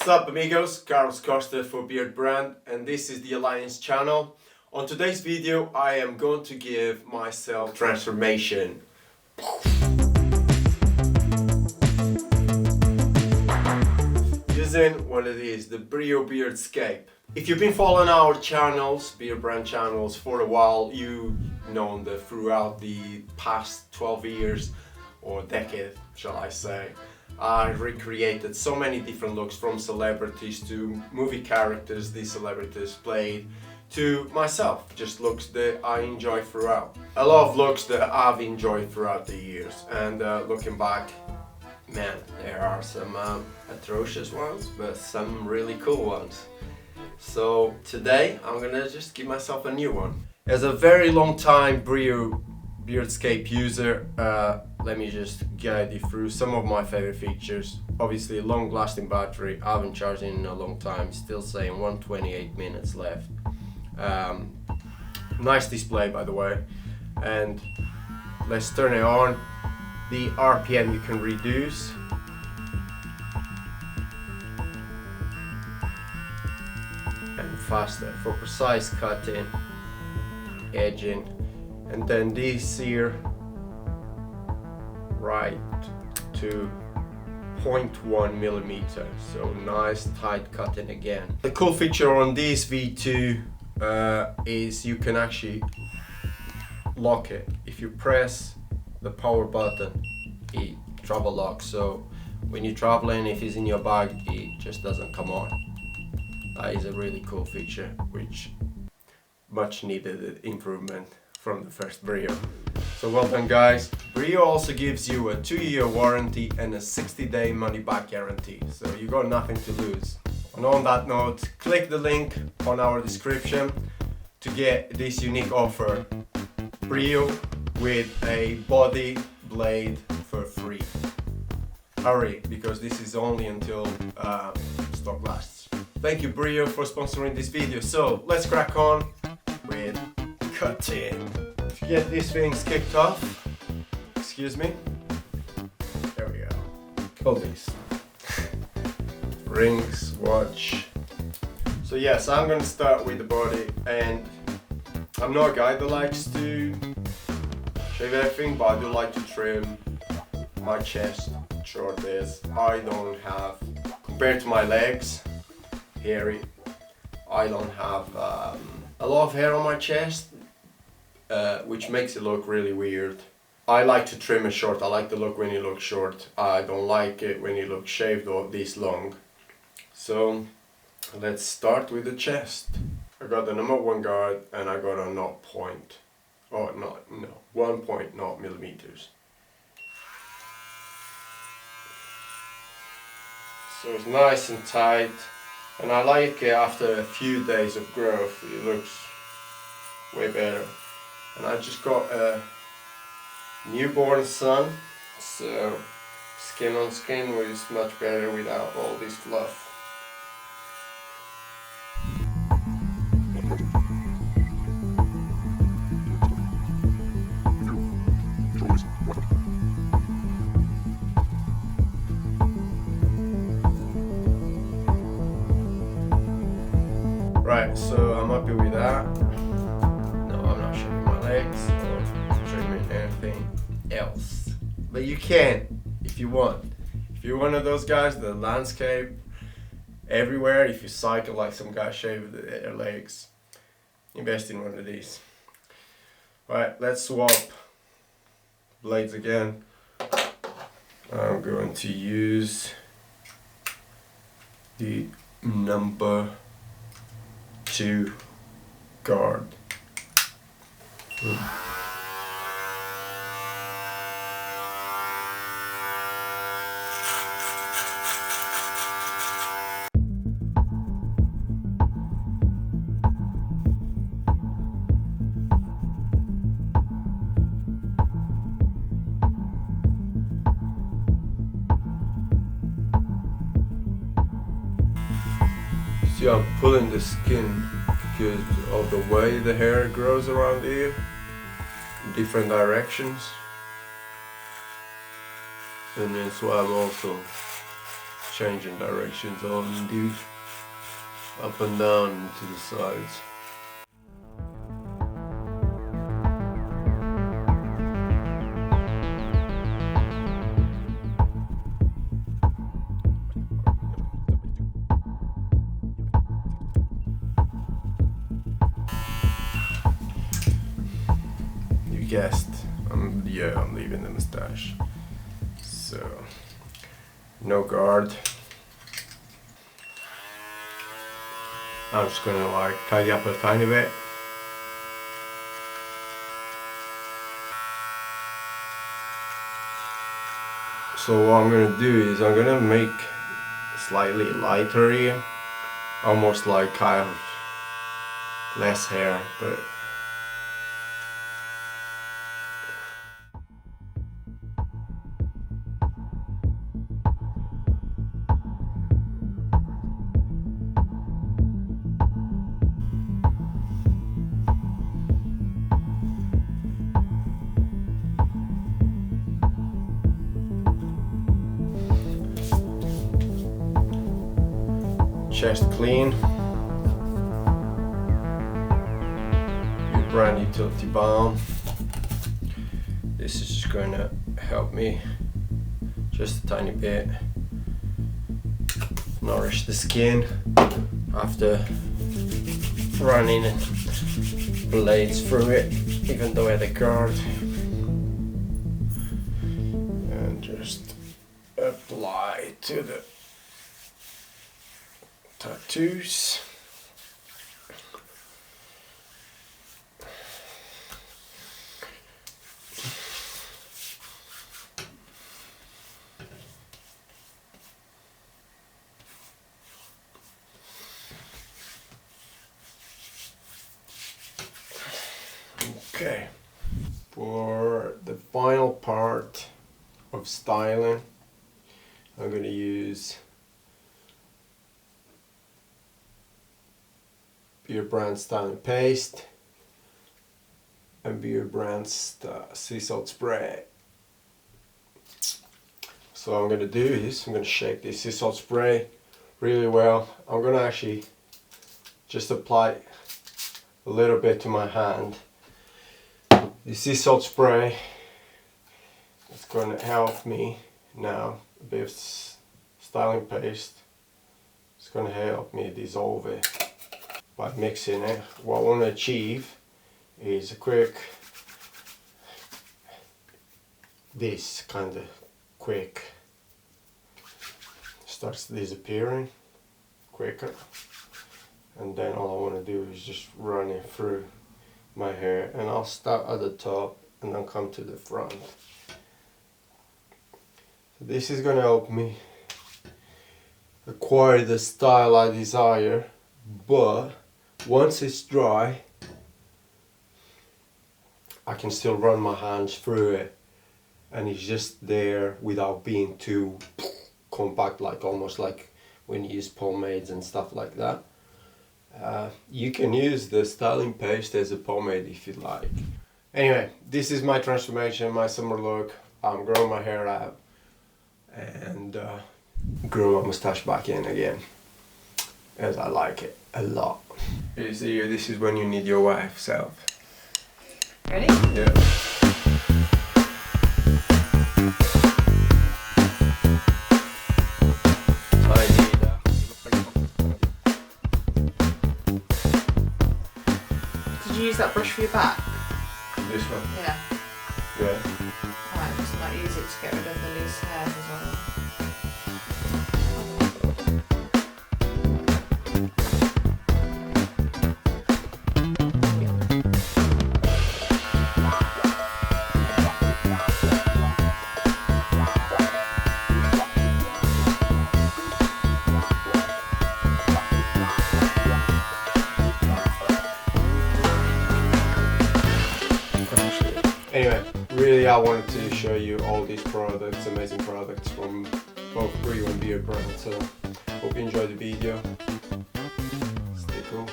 What's up amigos, Carlos Costa for Beardbrand, and this is the Alliance channel. On today's video I am going to give myself transformation. Using one of these, the Brio Beardscape. If you've been following our channels, Beardbrand channels, for a while, you've known that throughout the past 12 years, or decade shall I say, I recreated so many different looks, from celebrities to movie characters these celebrities played, to myself, just looks that I enjoy throughout. A lot of looks that I've enjoyed throughout the years, and looking back, man, there are some atrocious ones, but some really cool ones. So today I'm gonna just give myself a new one. As a very long time Brio Beardscape user, let me just guide you through some of my favorite features. Obviously, long lasting battery. I haven't charged it in a long time, still saying 128 minutes left. Nice display, by the way. And let's turn it on. The RPM you can reduce. And faster for precise cutting, edging. And then these here, right to 0.1 millimeter, so nice tight cutting again. The cool feature on this V2 is you can actually lock it. If you press the power button, it travel locks, so when you're traveling, if it's in your bag, it just doesn't come on. That is a really cool feature, which much needed improvement from the first Brio. So well done guys. Brio also gives you a 2-year warranty and a 60-day money back guarantee, so you got nothing to lose. And on that note, click the link on our description to get this unique offer. Brio with a body blade for free. Hurry, because this is only until stock lasts. Thank you Brio for sponsoring this video. So let's crack on with cutting. To get these things kicked off, excuse me, there we go, all these rings, watch. So yes, I'm gonna start with the body, and I'm not a guy that likes to shave everything, but I do like to trim my chest. Short is, I don't have, compared to my legs, hairy, I don't have a lot of hair on my chest, which makes it look really weird. I like to trim it short. I like the look when it looks short. I don't like it when it looks shaved or this long. So let's start with the chest. I got the number 1 guard, and I got a 1.0 millimeters. So it's nice and tight, and I like it after a few days of growth. It looks way better. And I just got a newborn son, so skin on skin is much better without all this fluff. Right, so I'm happy with that. Legs or trimming anything else, but you can if you want. If you're one of those guys that landscape everywhere, if you cycle like some guys shave their legs, invest in one of these. Right, let's swap blades again. I'm going to use the number 2 guard. See, I'm pulling the skin because of the way the hair grows around here in different directions, and that's why I'm also changing directions on dude, up and down to the sides. You guessed, I'm leaving the mustache. So, no guard. I'm just gonna like tidy up a tiny bit. So what I'm gonna do is I'm gonna make slightly lighter here, almost like kind of less hair, but chest clean. Beardbrand Utility Balm. This is just going to help me just a tiny bit nourish the skin after running blades through it, even though I had a guard. And just apply to the tattoos. Okay, for the final part of styling, I'm going to use Beardbrand styling paste and Beardbrand's sea salt spray. So what I'm going to do is I'm going to shake this sea salt spray really well. I'm going to actually just apply a little bit to my hand. The sea salt spray is going to help me now. A bit of styling paste is going to help me dissolve it. By mixing it, what I want to achieve is a quick, this kind of quick, starts disappearing quicker, and then all I want to do is just run it through my hair, and I'll start at the top and then come to the front. So this is going to help me acquire the style I desire, but once it's dry, I can still run my hands through it and it's just there without being too compact, like almost like when you use pomades and stuff like that. You can use the styling paste as a pomade if you like. Anyway, this is my transformation, my summer look. I'm growing my hair out and grow my mustache back in again, as I like it a lot. This is when you need your wife's help. Ready? Yeah. Did you use that brush for your back? This one? Yeah. Yeah. Alright, just might use it to get rid of the loose hairs as well. Anyway, really I wanted to show you all these products, amazing products from both Brio and Beardbrand, so hope you enjoyed the video. Stay cool.